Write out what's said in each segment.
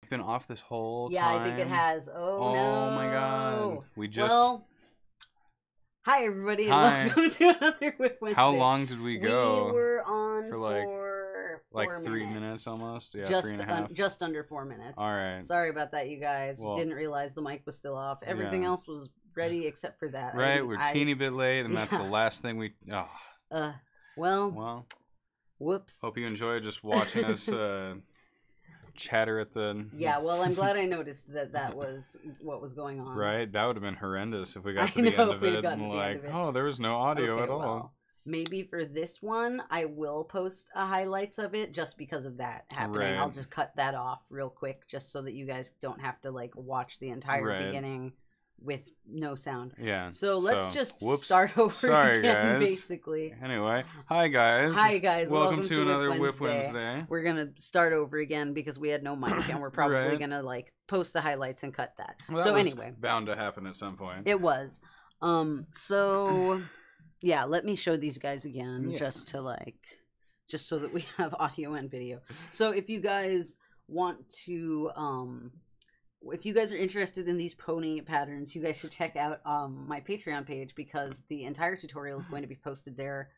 been off this whole Yeah, time? I think it has. Oh no. Oh my god. We just... Well, hi everybody, and Hi. welcome to another WIP Wednesday. How long did we go? We were on for like 4 3 minutes almost? Yeah, just 3.5. just under 4 minutes. All right. Sorry about that, you guys. Well, didn't realize the mic was still off. Everything yeah. else was ready except for that. Right, we're a teeny bit late, and that's the Yeah. last thing we... Oh. Well, whoops. Hope you enjoy just watching us chatter at the... Yeah, well, I'm glad I noticed that was what was going on. Right? That would have been horrendous if we got I to the know, end if of we'd it gotten and to the end like, of it. oh, there was no audio Okay, at all. well, maybe for this one, I will post a highlights of it just because of that happening. Right. I'll just cut that off real quick just so that you guys don't have to like watch the entire Right. beginning with no sound. Yeah. So let's just whoops. start over Sorry, again, guys. basically. Anyway, hi guys. Hi guys, Welcome to another WIP WIP Wednesday. We're gonna start over again because we had no mic, and we're probably Right. gonna like post the highlights and cut that. Well, that so was anyway, bound to happen at some point. it was. So yeah, let me show these guys again just so that we have audio and video. So if you guys want to if you guys are interested in these pony patterns, you guys should check out my Patreon page because the entire tutorial is going to be posted there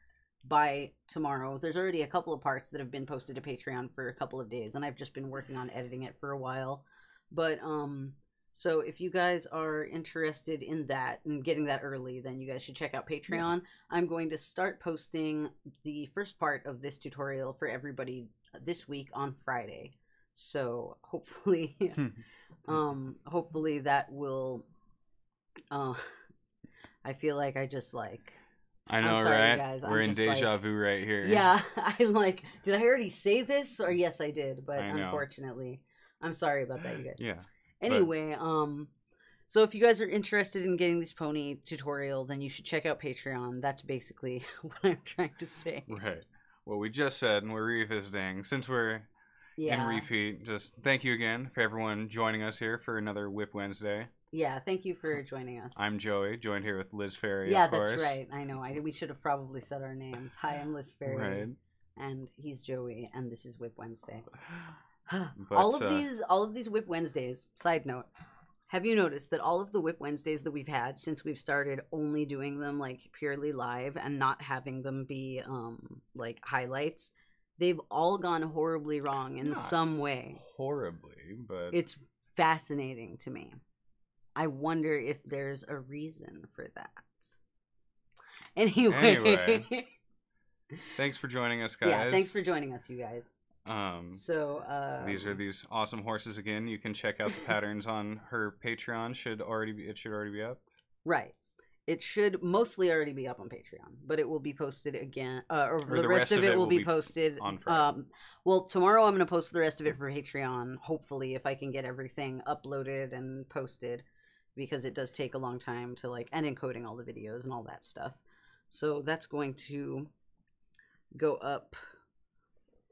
by tomorrow. There's already a couple of parts that have been posted to Patreon for a couple of days, and I've just been working on editing it for a while. But so if you guys are interested in that and getting that early, then you guys should check out Patreon. Yeah. I'm going to start posting the first part of this tutorial for everybody this week on Friday. So hopefully hopefully that will I feel like I just like I know, I'm sorry, right? Guys. We're in deja vu right here. Yeah, I'm like, did I already say this? Or yes, I did, but unfortunately, I'm sorry about that, you guys. Yeah. Anyway, so if you guys are interested in getting this pony tutorial, then you should check out Patreon. That's basically what I'm trying to say. Right. Well, we just said, and we're revisiting, since we're in repeat, just thank you again for everyone joining us here for another WIP Wednesday. Yeah, thank you for joining us. I'm Joey, joined here with Liz Ferry, yeah, of course. That's right. I know. We should have probably said our names. Hi, I'm Liz Ferry. Right. And he's Joey, and this is WIP Wednesday. But, all of these WIP Wednesdays, side note, have you noticed that all of the WIP Wednesdays that we've had since we've started only doing them like purely live and not having them be like highlights, they've all gone horribly wrong in some way. Horribly, but it's fascinating to me. I wonder if there's a reason for that. Anyway. Thanks for joining us, guys. Yeah, thanks for joining us, you guys. So these are these awesome horses again. You can check out the patterns on her Patreon. It should already be up. Right. It should mostly already be up on Patreon, but it will be posted again. Or the rest of it will be posted on Friday. Well, tomorrow I'm going to post the rest of it for Patreon. Hopefully, if I can get everything uploaded and posted, because it does take a long time to and encoding all the videos and all that stuff. So that's going to go up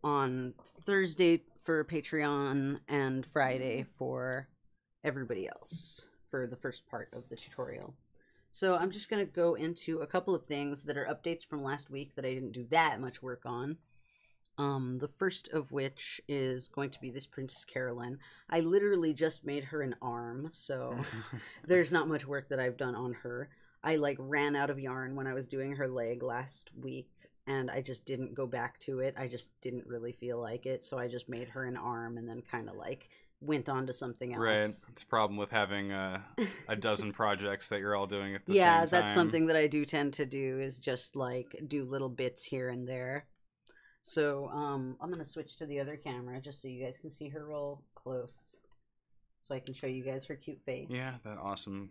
on Thursday for Patreon and Friday for everybody else for the first part of the tutorial. So I'm just going to go into a couple of things that are updates from last week that I didn't do that much work on. The first of which is going to be this Princess Carolyn. I literally just made her an arm, so there's not much work that I've done on her. I ran out of yarn when I was doing her leg last week, and I just didn't go back to it. I just didn't really feel like it, so I just made her an arm and then kind of went on to something else. Right. It's a problem with having a dozen projects that you're all doing at the same time. Yeah, that's something that I do tend to do, is just do little bits here and there. So I'm going to switch to the other camera just so you guys can see her roll close. So I can show you guys her cute face. Yeah, that awesome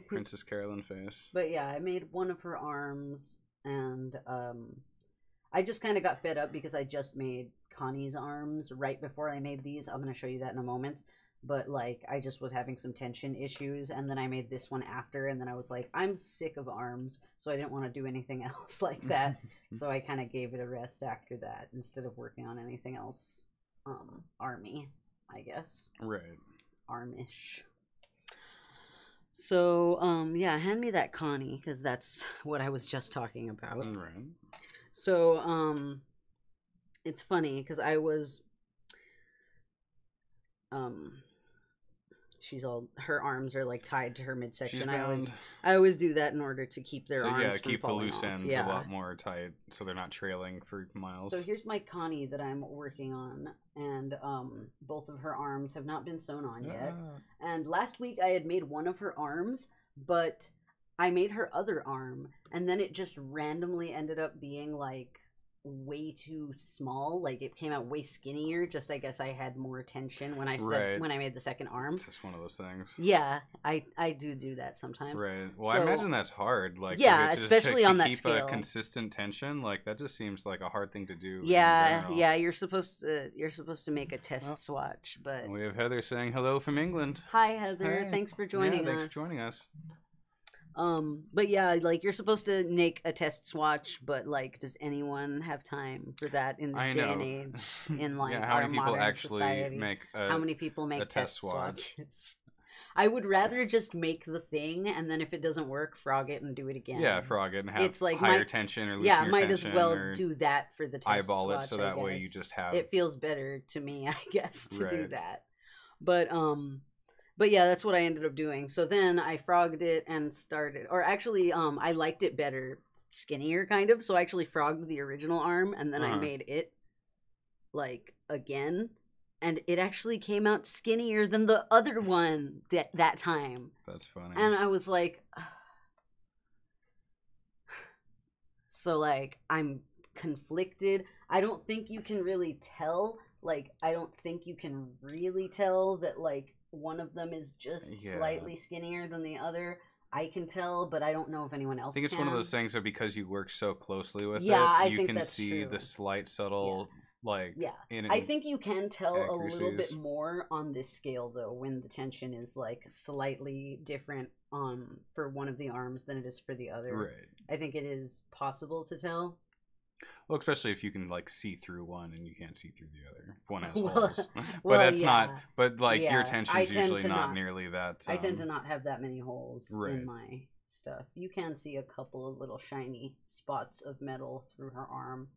Princess Carolyn face. But yeah, I made one of her arms, and I just kind of got fed up because I just made Connie's arms right before I made these. I'm going to show you that in a moment. But I just was having some tension issues, and then I made this one after, and then I was like, I'm sick of arms, so I didn't want to do anything else like that. So I kind of gave it a rest after that instead of working on anything else army, I guess. Right. Armish. So yeah, hand me that Connie, because that's what I was just talking about. Right. So it's funny because I was she's all, her arms are like tied to her midsection. She's bound. I always do that in order to keep their arms from keep the falling loose off. ends a lot more tight, so they're not trailing for miles. So here's my Connie that I'm working on, and both of her arms have not been sewn on yet. And last week I had made one of her arms, but I made her other arm, and then it just randomly ended up being like way too small. Like it came out way skinnier. Just I guess I had more tension when I said when I made the second arm. It's just one of those things. Yeah, I do that sometimes. Right. Well, I imagine that's hard. Like yeah, especially on that scale. Keep a consistent tension. Like that just seems like a hard thing to do. Yeah, yeah. You're supposed to make a test swatch, but we have Heather saying hello from England. Hi, Heather. Hi. Thanks for joining us. Thanks for joining us. But yeah, like you're supposed to make a test swatch, but like, does anyone have time for that in this day and age? In like our modern society, how many people make test swatches? I would rather just make the thing, and then if it doesn't work, frog it and do it again. Yeah, frog it and have like higher tension or loosen your tension. Yeah, might as well do that for the test eyeball swatch, it so that way you just have. It feels better to me, I guess, to do that. But yeah, that's what I ended up doing. So then I frogged it and started, or actually, I liked it better, skinnier kind of. So I actually frogged the original arm, and then I made it like again, and it actually came out skinnier than the other one that time. That's funny. And I was like, so like I'm conflicted. I don't think you can really tell. Like I don't think you can really tell that like one of them is just slightly skinnier than the other. I can tell, but I don't know if anyone else can. I think it's one of those things that because you work so closely with it, you can see the slight, subtle, like... Yeah, I think you can tell a little bit more on this scale, though, when the tension is, like, slightly different for one of the arms than it is for the other. Right. I think it is possible to tell. Well, especially if you can like see through one and you can't see through the other. One has holes, but that's not. But like your tension's usually not nearly that. I tend to not have that many holes in my stuff. You can see a couple of little shiny spots of metal through her arm.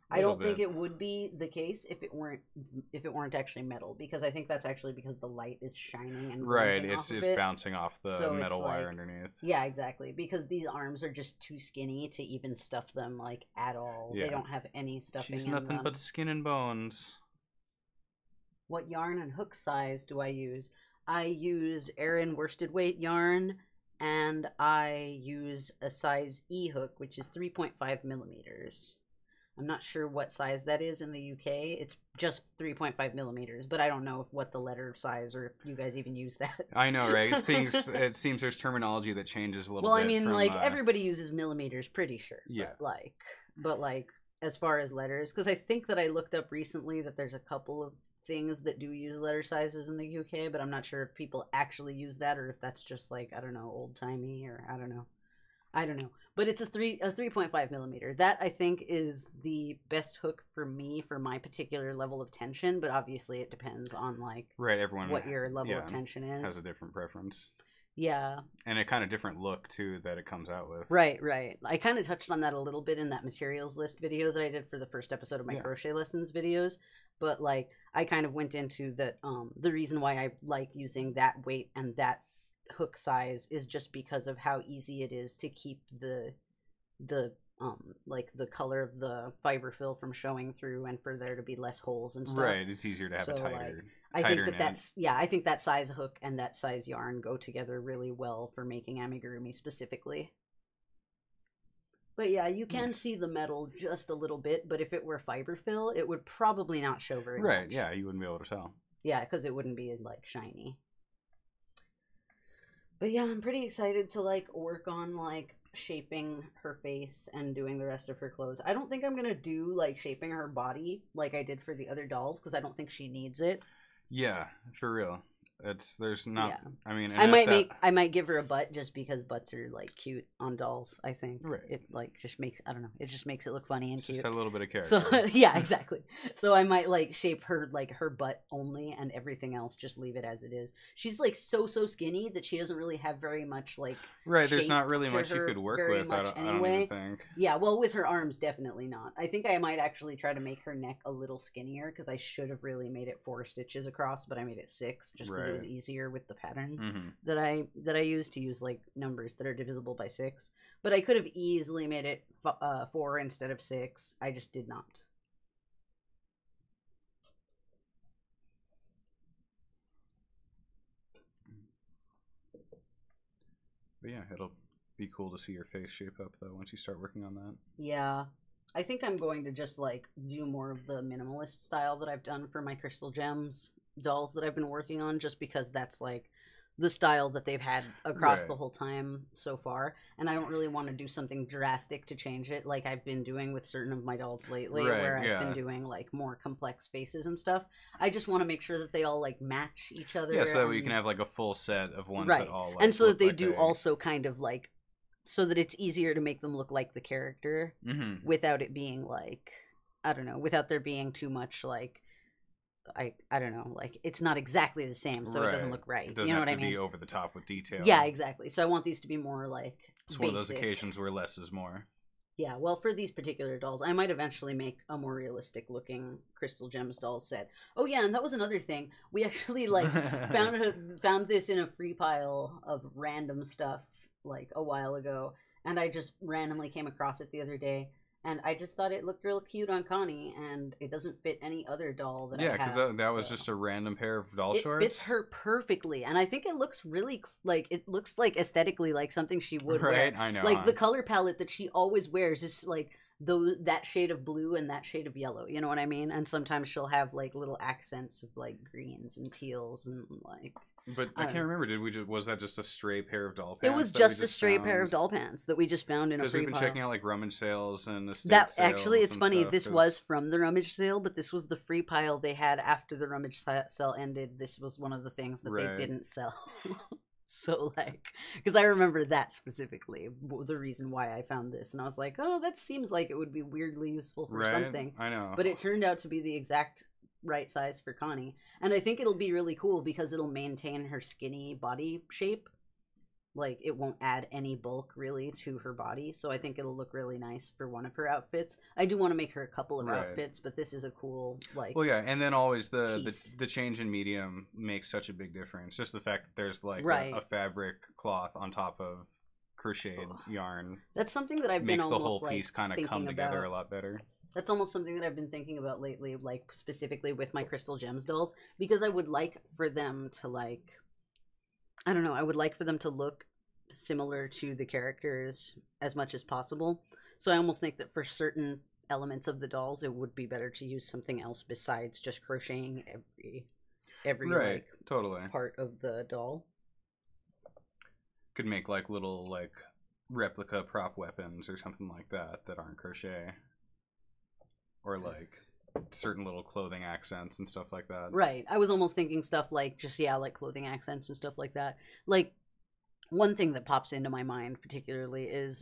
I don't think it would be the case if it weren't actually metal, because I think that's actually because the light is shining and it's bouncing off the metal wire underneath. Yeah, exactly. Because these arms are just too skinny to even stuff them like at all. Yeah. They don't have any stuffing in them. She's nothing but skin and bones. What yarn and hook size do I use? I use Aran worsted weight yarn, and I use a size E hook, which is 3.5 millimeters. I'm not sure what size that is in the UK. It's just 3.5 millimeters, but I don't know what the letter size or if you guys even use that. I know, right? It seems there's terminology that changes a little bit. Well, I mean, like everybody uses millimeters, pretty sure. Yeah. But like as far as letters, because I think that I looked up recently that there's a couple of things that do use letter sizes in the UK, but I'm not sure if people actually use that or if that's just like, I don't know, old timey, or I don't know. But it's a 3.5 millimeter. That I think is the best hook for me for my particular level of tension. But obviously it depends on like everyone what your level of tension is. Has a different preference. Yeah. And a kind of different look too that it comes out with. Right. I kind of touched on that a little bit in that materials list video that I did for the first episode of my crochet lessons videos. But like I kind of went into that the reason why I like using that weight and that hook size is just because of how easy it is to keep the like the color of the fiber fill from showing through, and for there to be less holes and stuff. Right, it's easier to have a tighter. I think that size hook and that size yarn go together really well for making amigurumi specifically. But yeah, you can see the metal just a little bit, but if it were fiber fill, it would probably not show very much. Right, yeah, you wouldn't be able to tell. Yeah, because it wouldn't be like shiny. But yeah, I'm pretty excited to like work on like shaping her face and doing the rest of her clothes. I don't think I'm gonna do like shaping her body like I did for the other dolls, because I don't think she needs it. Yeah, for real. There's not. Yeah. I mean, I might give her a butt just because butts are like cute on dolls. I think it like just makes it just makes it look funny and cute. Just a little bit of character. So yeah, exactly. So I might like shape her like her butt only, and everything else just leave it as it is. She's like so skinny that she doesn't really have very much like there's not really much you could work with. I don't even think. Yeah, well, with her arms, definitely not. I think I might actually try to make her neck a little skinnier, because I should have really made it 4 stitches across, but I made it 6 just because it was easier with the pattern Mm-hmm. that I use to use like numbers that are divisible by 6. But I could have easily made it 4 instead of 6. I just did not. But yeah, it'll be cool to see your face shape up though once you start working on that. Yeah. I think I'm going to just like do more of the minimalist style that I've done for my Crystal Gems dolls that I've been working on, just because that's like the style that they've had across the whole time so far, and I don't really want to do something drastic to change it like I've been doing with certain of my dolls lately, where I've been doing like more complex faces and stuff. I just want to make sure that they all like match each other. Yeah, so that way you can have like a full set of ones that all like, and so that they do also kind of like, so that it's easier to make them look like the character without it being like, I don't know, without there being too much like, I don't know, like it's not exactly the same, so it doesn't look right. It doesn't have to be over the top with detail. Yeah, exactly. So I want these to be more like it's one of those occasions where less is more. Yeah, well, for these particular dolls, I might eventually make a more realistic looking Crystal Gems doll set. Oh yeah, and that was another thing. We actually like found this in a free pile of random stuff like a while ago, and I just randomly came across it the other day. And I just thought it looked real cute on Connie, and it doesn't fit any other doll that I have. Yeah, because that was just a random pair of doll shorts. It fits her perfectly, and I think it looks really, like, it looks like aesthetically like something she would wear. Right, I know. Like, the color palette that she always wears is, like, that shade of blue and that shade of yellow, you know what I mean? And sometimes she'll have, like, little accents of, like, greens and teals and, like... But I can't remember. Was that just a stray pair of doll pants? It was just a stray pair of doll pants that we just found in a free pile. Because we've been checking out like rummage sales and estate sales. Actually, it's funny. This was from the rummage sale, but this was the free pile they had after the rummage sale ended. This was one of the things that they didn't sell. So like, because I remember that specifically, the reason why I found this, and I was like, oh, that seems like it would be weirdly useful for something. I know. But it turned out to be the exact right size for Connie, and I think it'll be really cool because it'll maintain her skinny body shape. Like, it won't add any bulk really to her body, so I think it'll look really nice for one of her outfits. I do want to make her a couple of outfits, but this is a cool, like, well, yeah, and then always the change in medium makes such a big difference. Just the fact that there's like a fabric cloth on top of crocheted yarn. That's something that I've been almost, makes the whole piece kind of come together a lot better. That's almost something that I've been thinking about lately, like specifically with my Crystal Gems dolls, because I would like for them to, like, I don't know, I would like for them to look similar to the characters as much as possible. So I almost think that for certain elements of the dolls, it would be better to use something else besides just crocheting every like, totally part of the doll. Could make like little like replica prop weapons or something like that aren't crochet. Or, like, certain little clothing accents and stuff like that. Right. I was almost thinking stuff like, just, like, clothing accents and stuff like that. Like, one thing that pops into my mind particularly is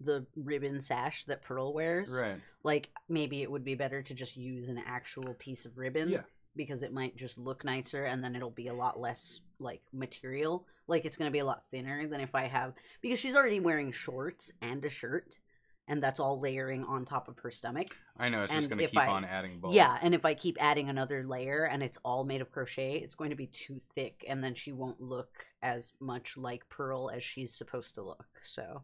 the ribbon sash that Pearl wears. Right. Like, maybe it would be better to just use an actual piece of ribbon. Yeah. Because it might just look nicer, and then it'll be a lot less, like, material. Like, it's going to be a lot thinner than if I have... Because she's already wearing shorts and a shirt. And that's all layering on top of her stomach. I know, it's just going to keep on adding bulk. Yeah, and if I keep adding another layer and it's all made of crochet, it's going to be too thick, and then she won't look as much like Pearl as she's supposed to look. So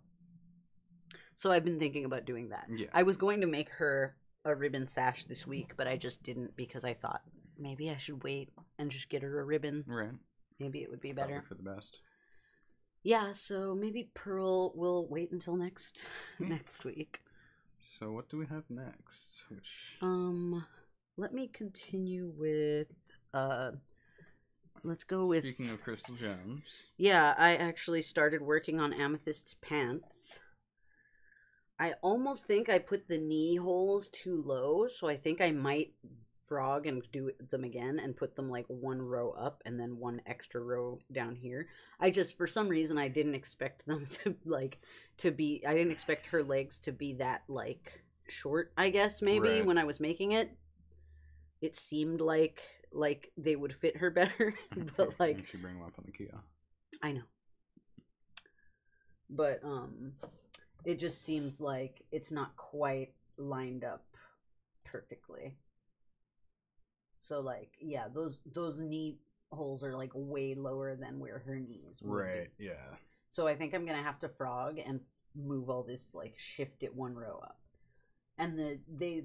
I've been thinking about doing that. Yeah. I was going to make her a ribbon sash this week, but I just didn't because I thought maybe I should wait and just get her a ribbon. Right. Maybe it would be better. Probably for the best. Yeah, so maybe Pearl will wait until next week. So what do we have next? Let me continue with let's go with... Speaking of Crystal Gems. Yeah, I actually started working on Amethyst's pants. I almost think I put the knee holes too low, so I think I might frog and do them again and put them like one row up and then one extra row down here. I just, for some reason, I didn't expect them to I didn't expect her legs to be that like short, I guess, maybe when I was making it. It seemed like they would fit her better, but like... You should bring them up on the Kia. I know. But, it just seems like it's not quite lined up perfectly. So, like, yeah, those knee holes are like way lower than where her knees would Right, be. yeah. So I think I'm gonna have to frog and move all this, like shift it one row up. And they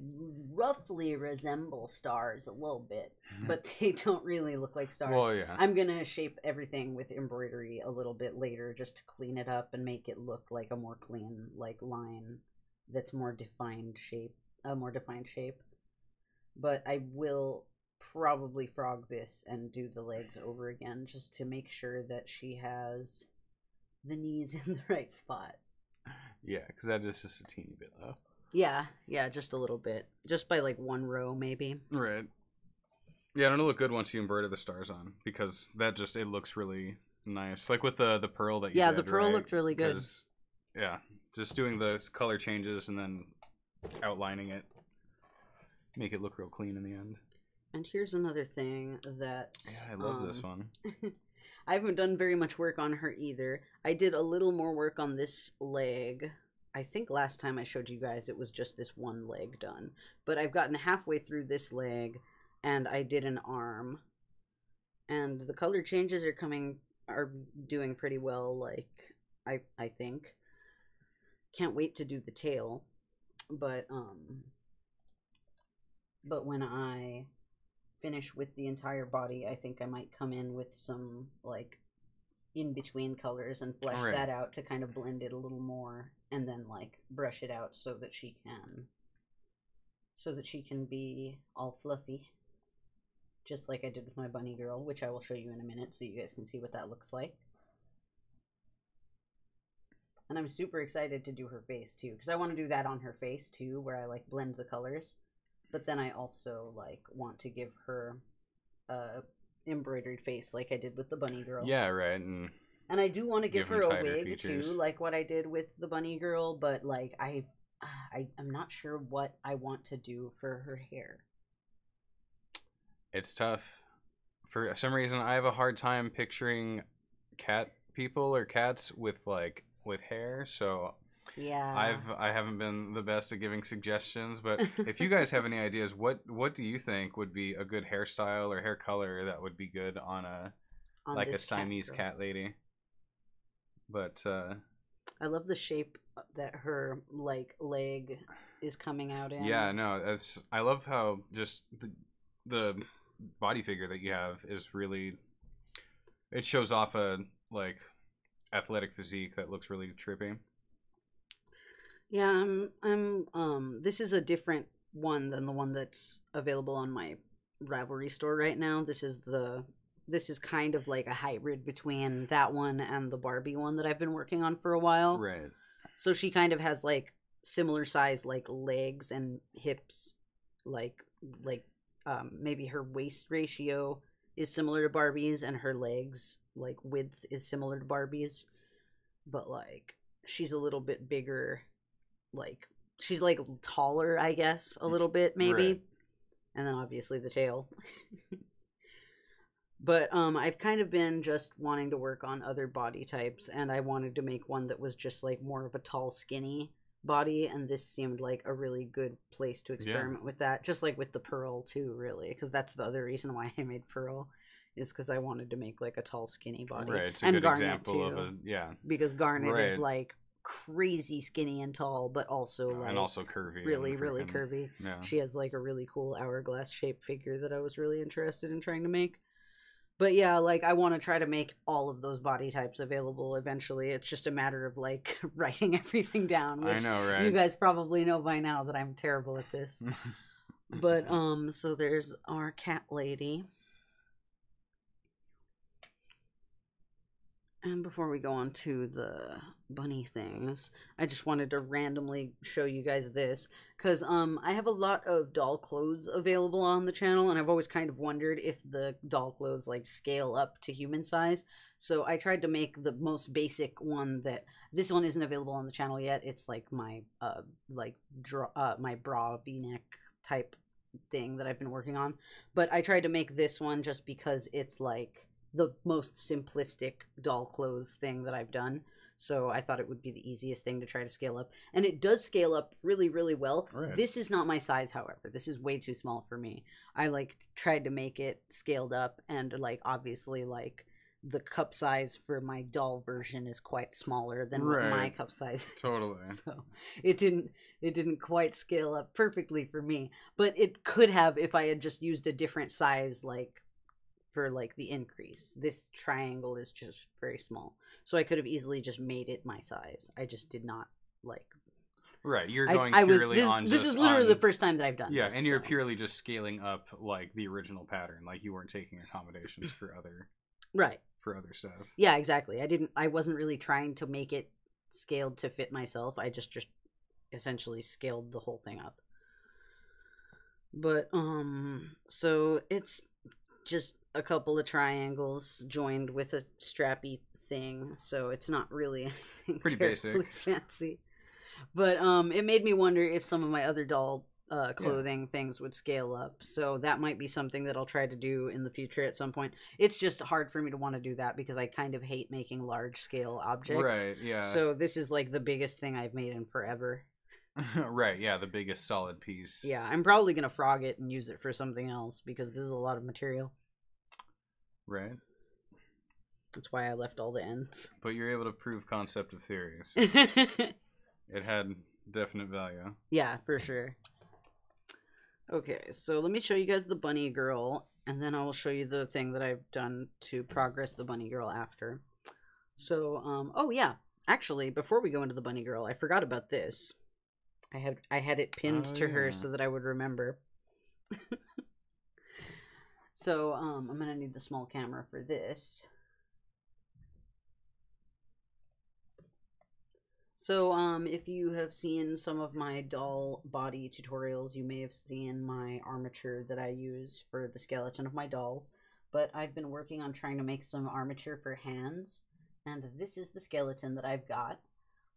roughly resemble stars a little bit, but they don't really look like stars. Well, yeah. I'm gonna shape everything with embroidery a little bit later just to clean it up and make it look like a more clean like line that's more defined shape, a more defined shape. But I will probably frog this and do the legs over again just to make sure that she has the knees in the right spot. Yeah, because that is just a teeny bit low. Yeah, just a little bit. Just by like one row, maybe. Right. Yeah, it'll look good once you embroider the stars on, because that just, it looks really nice. Like with the pearl that you did, the pearl right? looked really good. Yeah, just doing the color changes and then outlining it, make it look real clean in the end. And here's another thing that... Yeah, I love this one. I haven't done very much work on her either. I did a little more work on this leg. I think last time I showed you guys it was just this one leg done. But I've gotten halfway through this leg and I did an arm. And the color changes are doing pretty well, like I think. Can't wait to do the tail. But when I finish with the entire body, I think I might come in with some like in between colors and flesh that out to kind of blend it a little more, and then like brush it out so that she can be all fluffy, just like I did with my bunny girl, which I will show you in a minute so you guys can see what that looks like. And I'm super excited to do her face too, because I want to do that on her face too, where I like blend the colors. But then I also like want to give her a embroidered face like I did with the bunny girl. Yeah, right. And I do want to give her a wig features too, like what I did with the bunny girl. But like I'm not sure what I want to do for her hair. It's tough. For some reason, I have a hard time picturing cat people or cats with hair. So yeah, I haven't been the best at giving suggestions, but if you guys have any ideas, what do you think would be a good hairstyle or hair color that would be good on a Siamese cat lady? But I love the shape that her like leg is coming out in. Yeah, no, I love how just the body figure that you have is really, it shows off a like athletic physique that looks really trippy. Yeah, this is a different one than the one that's available on my Ravelry store right now. This is kind of like a hybrid between that one and the Barbie one that I've been working on for a while. Right. So she kind of has like similar size like legs and hips, like maybe her waist ratio is similar to Barbie's and her legs like width is similar to Barbie's, but like she's a little bit bigger. Like she's like taller, I guess, a little bit maybe. Right. And then obviously the tail. But I've kind of been just wanting to work on other body types, and I wanted to make one that was just like more of a tall, skinny body, and this seemed like a really good place to experiment with that, just like with the Pearl too, really, because that's the other reason why I made Pearl, is because I wanted to make like a tall, skinny body. Right, it's a and good Garnet example too, of because Garnet is like crazy skinny and tall, but also like and also curvy, really curvy. Yeah. She has like a really cool hourglass shaped figure that I was really interested in trying to make. But yeah, like I want to try to make all of those body types available eventually. It's just a matter of like writing everything down, which I know, right? You guys probably know by now that I'm terrible at this. But so there's our cat lady. And before we go on to the bunny things, I just wanted to randomly show you guys this, because I have a lot of doll clothes available on the channel, and I've always kind of wondered if the doll clothes like scale up to human size. So I tried to make the most basic one. That this one isn't available on the channel yet. It's like my my bra v-neck type thing that I've been working on, but I tried to make this one just because it's like the most simplistic doll clothes thing that I've done. So I thought it would be the easiest thing to try to scale up. And it does scale up really, really well. Right. This is not my size, however. This is way too small for me. I like tried to make it scaled up, and like obviously like the cup size for my doll version is quite smaller than what my cup size is. Totally. So it didn't quite scale up perfectly for me. But it could have if I had just used a different size like for like the increase. This triangle is just very small. So I could have easily just made it my size. I just did not like. Right, you're going purely on just... This is literally the first time that I've done this. Yeah, and you're purely just scaling up, like, the original pattern. Like, you weren't taking accommodations for other... Right. For other stuff. Yeah, exactly. I wasn't really trying to make it scaled to fit myself. I just essentially scaled the whole thing up. But, so it's just a couple of triangles joined with a strappy thing, so it's not really anything pretty basic, fancy. But it made me wonder if some of my other doll clothing things would scale up. So that might be something that I'll try to do in the future at some point. It's just hard for me to want to do that because I kind of hate making large scale objects. Right, yeah. So this is like the biggest thing I've made in forever. Right, yeah, the biggest solid piece. Yeah, I'm probably going to frog it and use it for something else because this is a lot of material. Right. That's why I left all the ends. But you're able to prove concept of theories. It had definite value. Yeah, for sure. Okay, so let me show you guys the bunny girl, and then I will show you the thing that I've done to progress the bunny girl after. So, oh yeah, actually, before we go into the bunny girl, I forgot about this. I had it pinned to her so that I would remember. So, I'm gonna need the small camera for this. So, if you have seen some of my doll body tutorials, you may have seen my armature that I use for the skeleton of my dolls. But I've been working on trying to make some armature for hands, and this is the skeleton that I've got.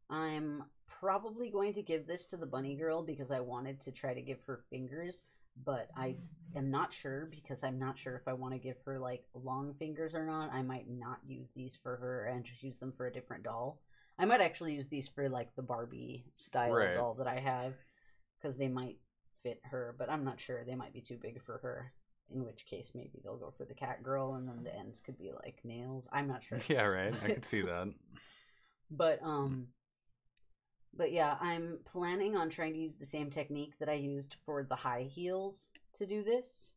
I'm probably going to give this to the bunny girl because I wanted to try to give her fingers, but I am not sure because I'm not sure if I want to give her, like, long fingers or not. I might not use these for her and just use them for a different doll. I might actually use these for, like, the Barbie style doll that I have, because they might fit her, but I'm not sure. They might be too big for her, in which case maybe they'll go for the cat girl, and then the ends could be, like, nails. I'm not sure. Yeah, right. I could see that. But yeah, I'm planning on trying to use the same technique that I used for the high heels to do this,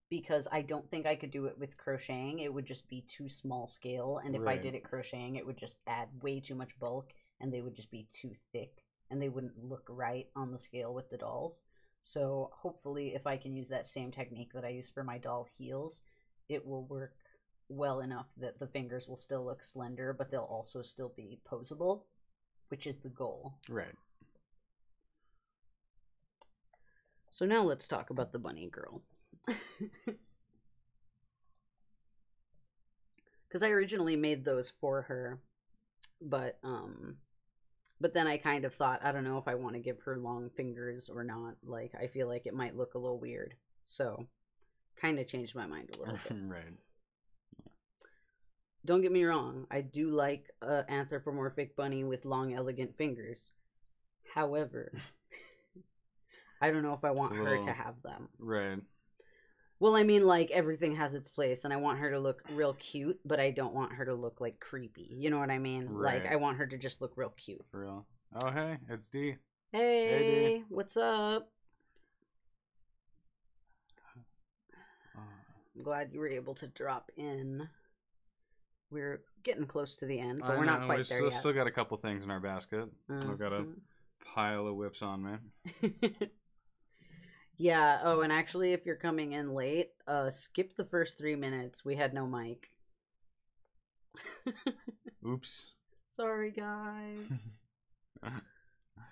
because I don't think I could do it with crocheting. It would just be too small scale, and if I did it crocheting, it would just add way too much bulk, and they would just be too thick, and they wouldn't look right on the scale with the dolls. So hopefully, if I can use that same technique that I use for my doll heels, it will work well enough that the fingers will still look slender, but they'll also still be posable, which is the goal. Right. So now let's talk about the bunny girl. Because I originally made those for her, but then I kind of thought, I don't know if I want to give her long fingers or not. Like, I feel like it might look a little weird, so kind of changed my mind a little bit. Right. Don't get me wrong, I do like an anthropomorphic bunny with long, elegant fingers. However, I don't know if I want her to have them. Right. Well, I mean, like, everything has its place, and I want her to look real cute, but I don't want her to look, like, creepy. You know what I mean? Right. Like, I want her to just look real cute. For real. Oh, hey, it's D. Hey, D. What's up? I'm glad you were able to drop in. We're getting close to the end, but we're not quite there yet. Still got a couple things in our basket. We've got a pile of whips on me. Yeah. Oh, and actually, if you're coming in late, skip the first 3 minutes. We had no mic. Oops. Sorry, guys.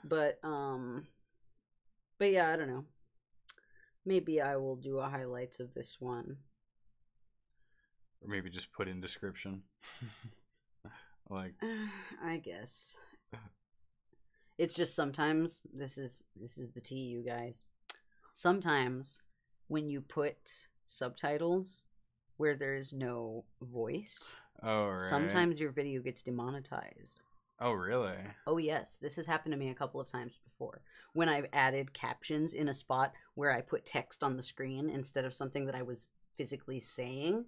But yeah, I don't know. Maybe I will do a highlights of this one. Or maybe just put in description. Like, I guess. It's just sometimes this is the tea, you guys. Sometimes when you put subtitles where there's no voice, oh, right. sometimes your video gets demonetized. Oh, really? Oh, yes. This has happened to me a couple of times before. When I've added captions in a spot where I put text on the screen instead of something that I was physically saying,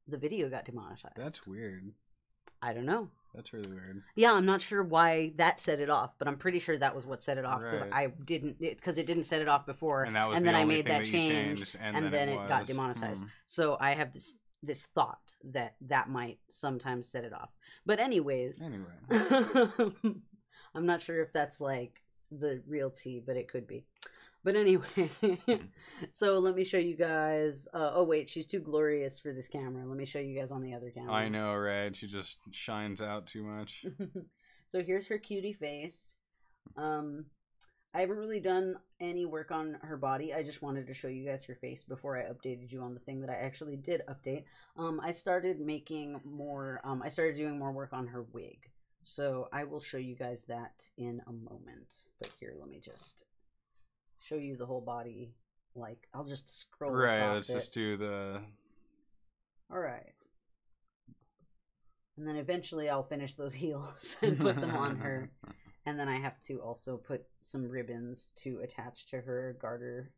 the video got demonetized. That's weird. I don't know. That's really weird. Yeah, I'm not sure why that set it off, but I'm pretty sure that was what set it off because Right. it didn't set it off before, And that was then the I only made thing that that you change, changed, and then it got demonetized. So I have this thought that might sometimes set it off. But anyways, I'm not sure if that's like the real tea, but it could be. But anyway, so let me show you guys. Oh wait, she's too glorious for this camera. Let me show you guys on the other camera. I know, right? She just shines out too much. So here's her cutie face. I haven't really done any work on her body. I just wanted to show you guys her face before I updated you on the thing that I actually did update. I started making more. I started doing more work on her wig. So I will show you guys that in a moment. But here, let me just show you the whole body. Like, I'll just scroll Right, across let's just do the... Alright. And then eventually I'll finish those heels and put them on her. And then I have to also put some ribbons to attach to her garter.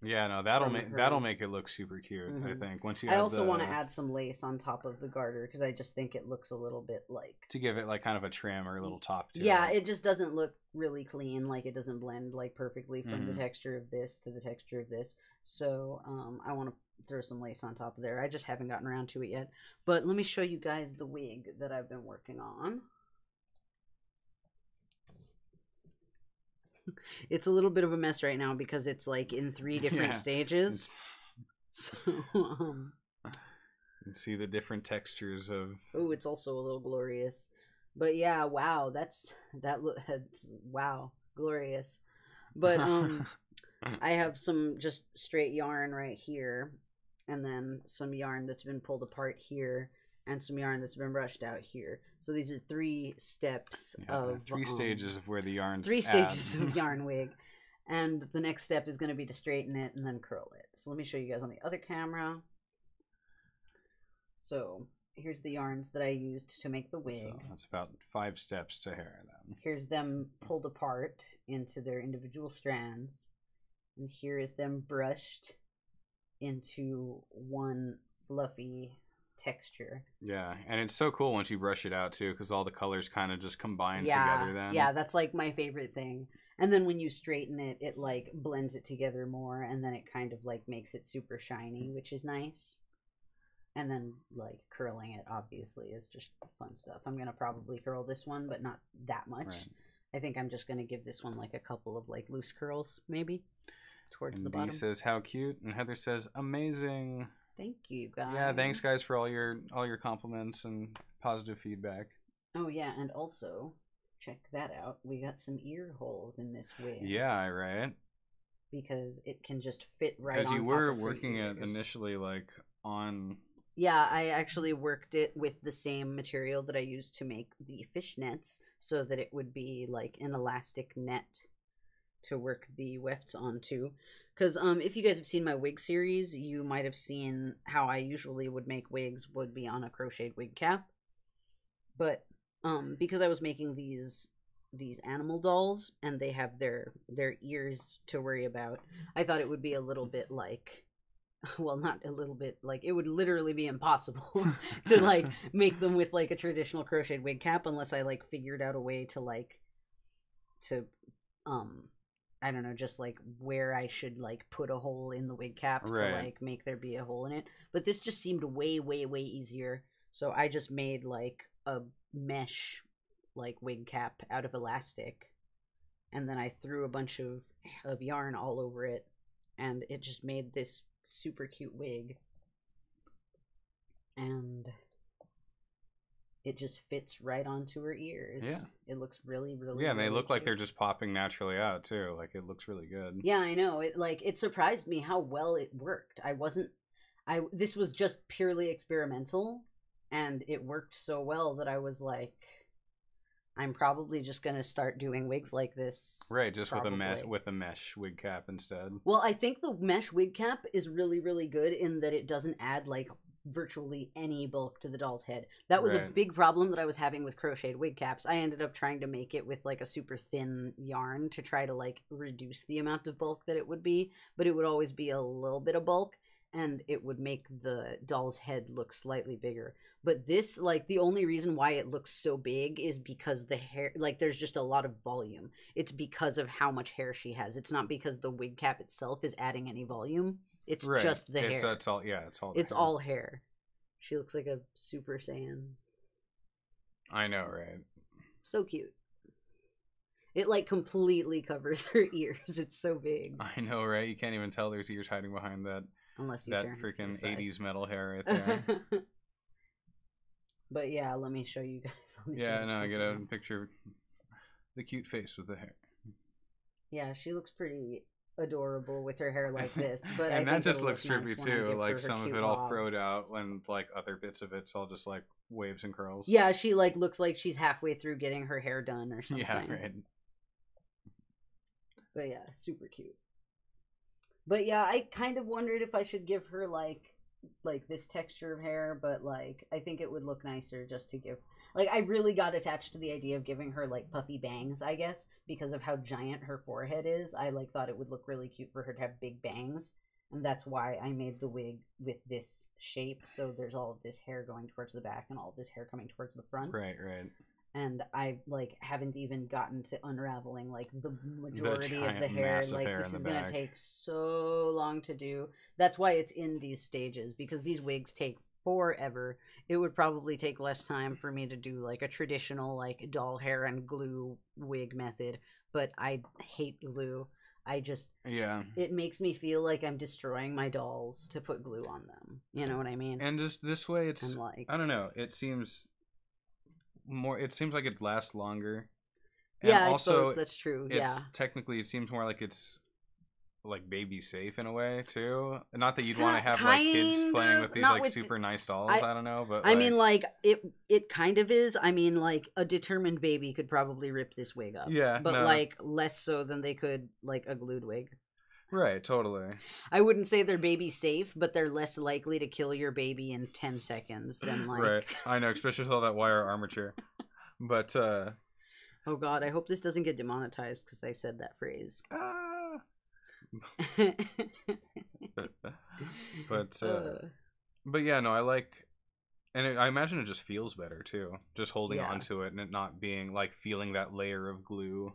Yeah, no, that'll make it look super cute, I think. Once you I also want to add some lace on top of the garter because I just think it looks a little bit like... To give it like kind of a trim or a little top to it. Yeah, it just doesn't look really clean. Like it doesn't blend like perfectly from the texture of this to the texture of this. So I want to throw some lace on top of there. I just haven't gotten around to it yet. But let me show you guys the wig that I've been working on. It's a little bit of a mess right now because it's like in 3 different stages. So, you can see the different textures of... Oh, it's also a little glorious. But yeah, wow, that's wow, glorious. But I have some just straight yarn right here, and then some yarn that's been pulled apart here, and some yarn that's been brushed out here. So these are 3 steps of 3 stages of where the yarn's 3 stages of yarn wig. And the next step is going to be to straighten it and then curl it. So let me show you guys on the other camera. So here's the yarns that I used to make the wig. So that's about 5 steps to hair then. Here's them pulled apart into their individual strands. And here is them brushed into one fluffy texture. Yeah, and it's so cool once you brush it out too, because all the colors kind of just combine together then. Yeah, that's like my favorite thing. And then when you straighten it, it like blends it together more, and then it kind of like makes it super shiny, which is nice. And then like curling it obviously is just fun stuff. I'm gonna probably curl this one, but not that much. Right. I think I'm just gonna give this one like a couple of like loose curls maybe towards the bottom. Dee says how cute, and Heather says amazing. Thank you guys. Yeah, thanks guys for all your compliments and positive feedback. Oh yeah, and also check that out. We got some ear holes in this wig. Yeah, right. Because it can just fit right on top of Because you were working it initially like on... Yeah, I actually worked it with the same material that I used to make the fishnets, so that it would be like an elastic net to work the wefts onto. Because if you guys have seen my wig series, you might have seen how I usually would make wigs would be on a crocheted wig cap. But because I was making these animal dolls and they have their ears to worry about, I thought it would be a little bit like, well, not a little bit, like it would literally be impossible to like make them with like a traditional crocheted wig cap unless I like figured out a way to like I don't know, just like where I should like put a hole in the wig cap to like make there be a hole in it. But this just seemed way easier. So I just made like a mesh like wig cap out of elastic, and then I threw a bunch of yarn all over it, and it just made this super cute wig. And it just fits right onto her ears. Yeah. It looks really Yeah, and they look cute. like they're just popping naturally out too. Like it looks really good. Yeah, I know. It surprised me how well it worked. This was just purely experimental, and it worked so well that I was like, I'm probably just gonna start doing wigs like this. Right, just with a mesh wig cap instead. Well, I think the mesh wig cap is really good in that it doesn't add like virtually any bulk to the doll's head. That was a Right. big problem that I was having with crocheted wig caps. I ended up trying to make it with like a super thin yarn to try to like reduce the amount of bulk that it would be, but it would always be a little bit of bulk, and it would make the doll's head look slightly bigger. But this, like, the only reason why it looks so big is because the hair, like, there's just a lot of volume. It's because of how much hair she has. It's not because the wig cap itself is adding any volume. It's Right. just the hair. It's all, yeah, it's all. It's hair. all hair. She looks like a Super Saiyan. I know, right? So cute. It like completely covers her ears. It's so big. I know, right? You can't even tell there's ears hiding behind that Unless you that turn it to the freaking side. 80s metal hair right there. But yeah, let me show you guys. On the Yeah, no, I get a Instagram. picture of the cute face with the hair. Yeah, she looks pretty adorable with her hair like this. But And I that think just it'll looks look nice trippy when I too. give Like her her some of cute it all bob. throwed out, when like other bits of it's all just like waves and curls. Yeah, she like looks like she's halfway through getting her hair done or something. Yeah, right. But yeah, super cute. But yeah, I kind of wondered if I should give her like this texture of hair, but like I think it would look nicer just to give, like, I really got attached to the idea of giving her like puffy bangs, I guess, because of how giant her forehead is. I like thought it would look really cute for her to have big bangs, and that's why I made the wig with this shape. So there's all of this hair going towards the back and all of this hair coming towards the front. Right, right. And I like haven't even gotten to unraveling like the majority of giant, the hair. massive Like hair this in the is gonna back. take so long to do. That's why it's in these stages, because these wigs take forever. It would probably take less time for me to do like a traditional like doll hair and glue wig method, but I hate glue. I just, Yeah. it makes me feel like I'm destroying my dolls to put glue on them. You know what I mean? And just this way, it's, And like, I don't know. It seems more. It seems like it lasts longer. And yeah, I also, suppose that's true. it's Yeah. technically, it seems more like it's like baby safe in a way too. Not that you'd want to have like kids Kind playing of, with these not like with super nice dolls. I- I don't know, but I mean, like it kind of is. I mean, like a determined baby could probably rip this wig up. Yeah, but no. like less so than they could like a glued wig. right, totally. I wouldn't say they're baby safe, but they're less likely to kill your baby in 10 seconds than like. Right, I know, especially with all that wire armature. But Oh God, I hope this doesn't get demonetized because I said that phrase. But yeah, no, I like, and I imagine it just feels better too, just holding Yeah. onto it and it not being like feeling that layer of glue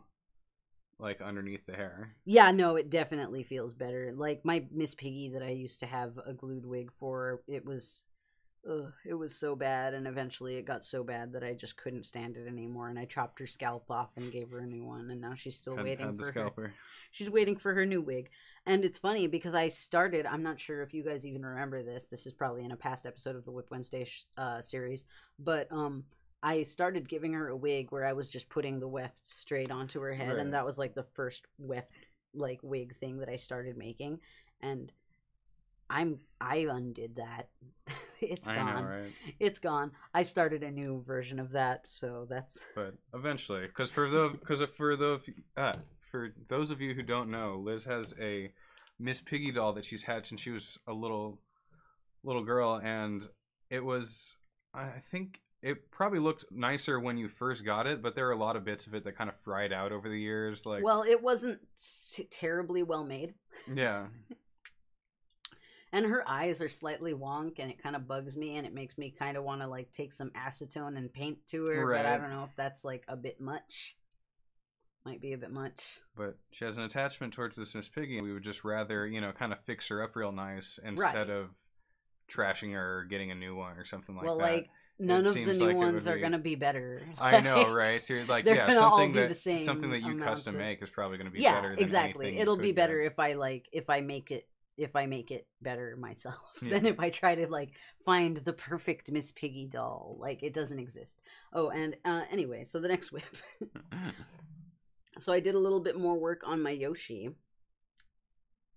like underneath the hair. Yeah, no, it definitely feels better. Like my Miss Piggy that I used to have a glued wig for, it was so bad, and eventually it got so bad that I just couldn't stand it anymore, and I chopped her scalp off and gave her a new one, and now she's still waiting Had the for her. scalper. She's waiting for her new wig. And it's funny because I'm not sure if you guys even remember this. This is probably in a past episode of the WIP Wednesday series, but I started giving her a wig where I was just putting the weft straight onto her head, Right. and that was like the first weft like wig thing that I started making, and I undid that. It's I gone. know, right? It's gone. I started a new version of that, so that's But eventually, because for those of you who don't know, Liz has a Miss Piggy doll that she's had since she was a little girl, and it was, I think it probably looked nicer when you first got it, but there are a lot of bits of it that kind of fried out over the years. Like, well, it wasn't terribly well made. yeah, And her eyes are slightly wonk, and it kind of bugs me, and it makes me kind of want to like take some acetone and paint to her, but I Right. don't know if that's like a bit much. Might be a bit much. but she has an attachment towards this Miss Piggy, and we would just rather, kind of fix her up real nice instead of trashing her or getting a new one or something like Well, that. like none of the seems new like it ones would are be- gonna be better. I know, right? So you're like, they're yeah, gonna all something be that the same something that you amount custom of- make is probably going to be Yeah, better than exactly. anything you It'll be could better get. if I make it better myself Yeah. than if I try to like find the perfect Miss Piggy doll. Like it doesn't exist. Oh, and anyway, so the next whip. So I did a little bit more work on my Yoshi,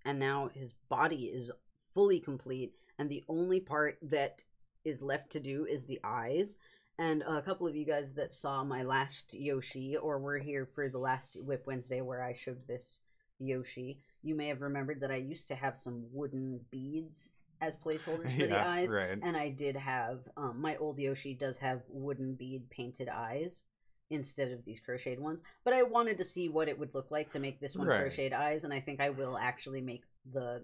and now his body is fully complete, and the only part that is left to do is the eyes. And a couple of you guys that saw my last Yoshi, or were here for the last WIP Wednesday where I showed this Yoshi, you may have remembered that I used to have some wooden beads as placeholders for the Yeah, eyes. right. And I did have, my old Yoshi does have wooden bead painted eyes instead of these crocheted ones. But I wanted to see what it would look like to make this one Right. crocheted eyes, and I think I will actually make the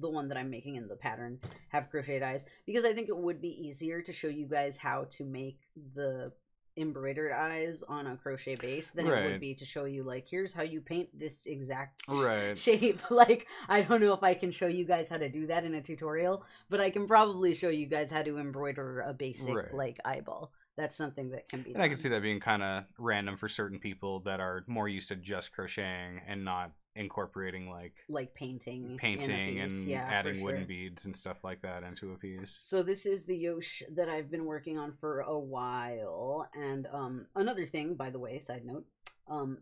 one that I'm making in the pattern have crocheted eyes, because I think it would be easier to show you guys how to make the embroidered eyes on a crochet base than it would Right. be to show you, like, here's how you paint this exact Right. shape. Like, I don't know if I can show you guys how to do that in a tutorial, but I can probably show you guys how to embroider a basic Right. like eyeball. That's something that can be And done. I can see that being kind of random for certain people that are more used to just crocheting and not incorporating like painting in a and piece. Yeah, adding for wooden sure. beads and stuff like that into a piece. So this is the Yoshi that I've been working on for a while. And another thing, by the way, side note,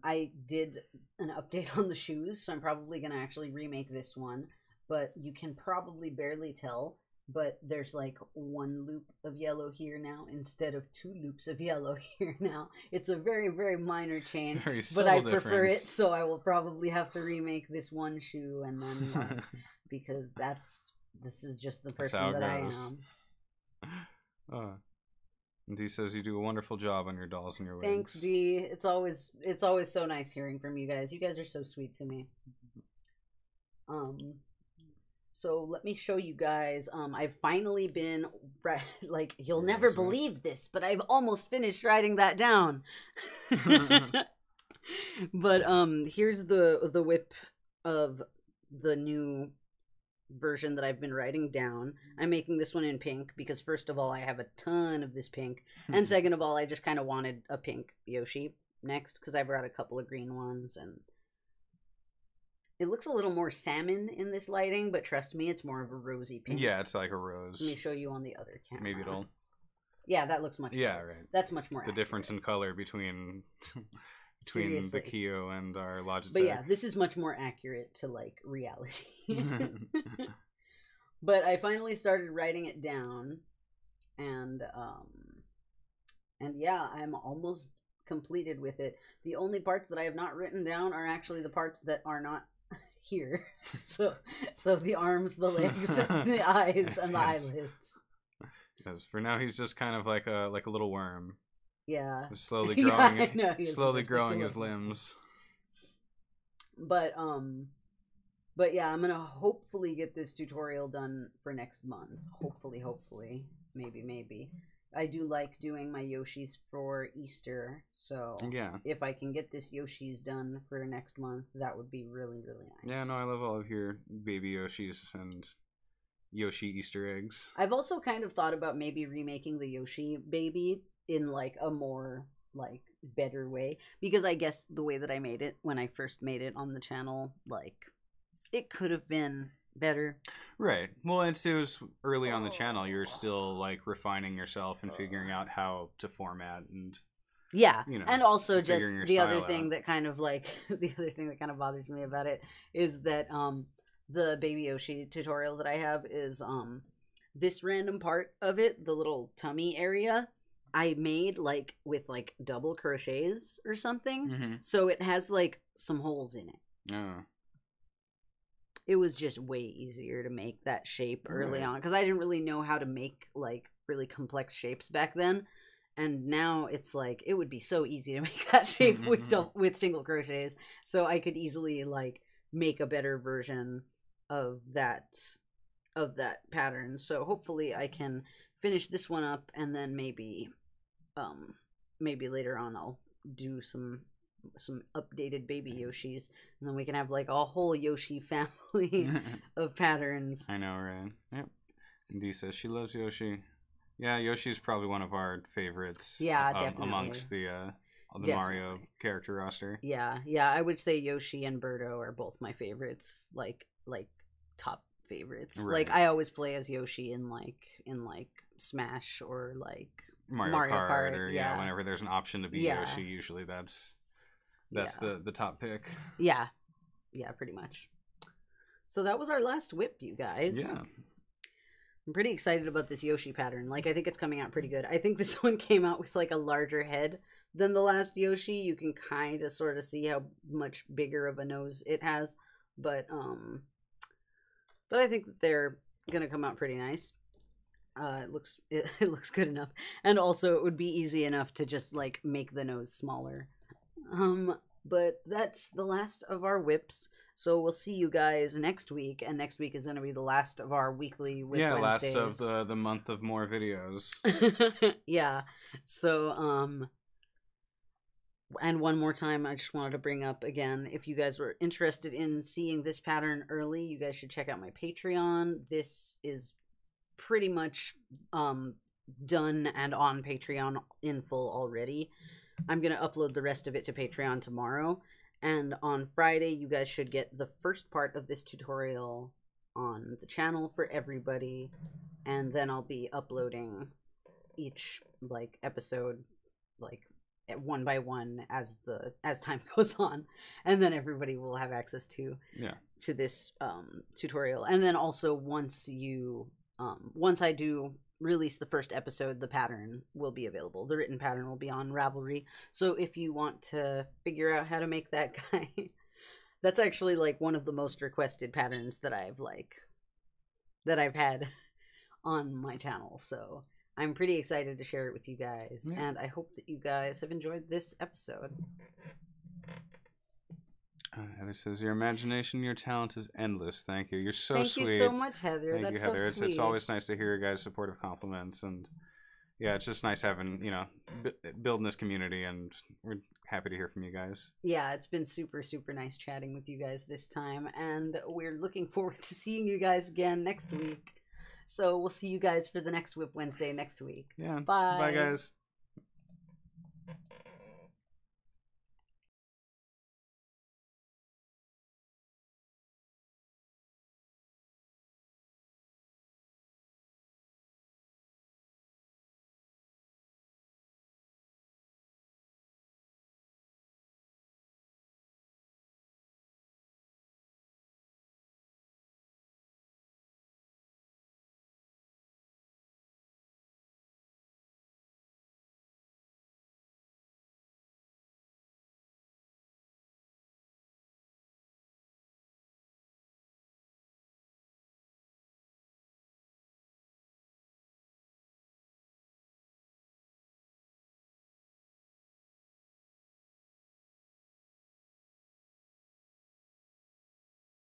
I did an update on the shoes, so I'm probably going to actually remake this one. But you can probably barely tell, but there's like one loop of yellow here now instead of two loops of yellow here now. It's a very, very minor change, Very but I subtle prefer it, difference. so I will probably have to remake this one shoe, and then because this is just the That's how person it that I goes. am. And D says you do a wonderful job on your dolls and your wigs. Thanks, D. It's always so nice hearing from you guys. You guys are so sweet to me. So let me show you guys. I've finally been like, you'll never believe this, but I've almost finished writing that down. But here's the WIP of the new version that I've been writing down. I'm making this one in pink because first of all, I have a ton of this pink, and second of all, I just kind of wanted a pink Yoshi next because I brought a couple of green ones, and it looks a little more salmon in this lighting, but trust me, it's more of a rosy pink. Yeah, it's like a rose. Let me show you on the other camera. Maybe it'll. Yeah, that looks much better. Yeah, right. That's much more The accurate. difference in color between Seriously. the Kyo and our Logitech. But yeah, this is much more accurate to like reality. But I finally started writing it down, and yeah, I'm almost completed with it. The only parts that I have not written down are actually the parts that are not here. So the arms, the legs, and the eyes, and the eyelids. Because for now he's just kind of like a little worm. Yeah. Slowly Yeah, growing, I know, he's slowly like growing a his little- limbs. But yeah, I'm gonna hopefully get this tutorial done for next month. Hopefully, maybe. I do like doing my Yoshis for Easter, so Yeah. if I can get this Yoshis done for next month, that would be really, really nice. Yeah, no, I love all of your baby Yoshis and Yoshi Easter eggs. I've also kind of thought about maybe remaking the Yoshi baby in like a more like better way, because I guess the way that I made it when I first made it on the channel, like it could have been better. Right. Well, it was early on the channel. You're still like refining yourself and figuring out how to format and Yeah, you know, and also just figuring your the other style thing out. that kind of like the other thing that kind of bothers me about it is that the Baby Yoshi tutorial that I have is this random part of it, the little tummy area, I made like with like double crochets or something, Mm-hmm. so it has like some holes in it. Oh. It was just way easier to make that shape early Right. on because I didn't really know how to make like really complex shapes back then. And now it's like it would be so easy to make that shape with single crochets, so I could easily like make a better version of that pattern. So hopefully I can finish this one up, and then maybe later on I'll do some updated baby Yoshis, and then we can have like a whole Yoshi family of patterns. I know, right? Yep. And Dee says she loves Yoshi. Yeah, Yoshi's probably one of our favorites. Yeah, definitely. Amongst the Definitely. Mario character roster. Yeah, I would say Yoshi and Birdo are both my favorites, like top favorites. Right. Like I always play as Yoshi in like Smash or like Mario Kart, or yeah. whenever there's an option to be Yeah. Yoshi, usually that's Yeah. the top pick. Yeah, pretty much. So that was our last WIP, you guys. Yeah. I'm pretty excited about this Yoshi pattern. Like, I think it's coming out pretty good. I think this one came out with like a larger head than the last Yoshi. You can kind of sort of see how much bigger of a nose it has, but I think that they're gonna come out pretty nice. It looks it looks good enough, and also it would be easy enough to just like make the nose smaller. But that's the last of our WIPs. So we'll see you guys next week, and next week is going to be the last of our weekly WIP Wednesdays. Last of the month of more videos. Yeah. So and one more time, I just wanted to bring up again, if you guys were interested in seeing this pattern early, you guys should check out my Patreon. This is pretty much done and on Patreon in full already. I'm going to upload the rest of it to Patreon tomorrow. And on Friday, you guys should get the first part of this tutorial on the channel for everybody. And then I'll be uploading each like episode like one by one as time goes on. And then everybody will have access to this tutorial. And then also once I do release the first episode, the pattern will be available. The written pattern will be on Ravelry. So if you want to figure out how to make that guy, that's actually like one of the most requested patterns that I've had on my channel. So I'm pretty excited to share it with you guys. Yeah. And I hope that you guys have enjoyed this episode. Heather says, your imagination, your talent is endless. Thank you. You're so sweet. Thank you so much, Heather. Thank you, Heather. It's always nice to hear your guys' supportive compliments. And yeah, it's just nice having, building this community. And we're happy to hear from you guys. Yeah, it's been super, super nice chatting with you guys this time. And we're looking forward to seeing you guys again next week. So we'll see you guys for the next WIP Wednesday next week. Yeah. Bye. Bye, guys.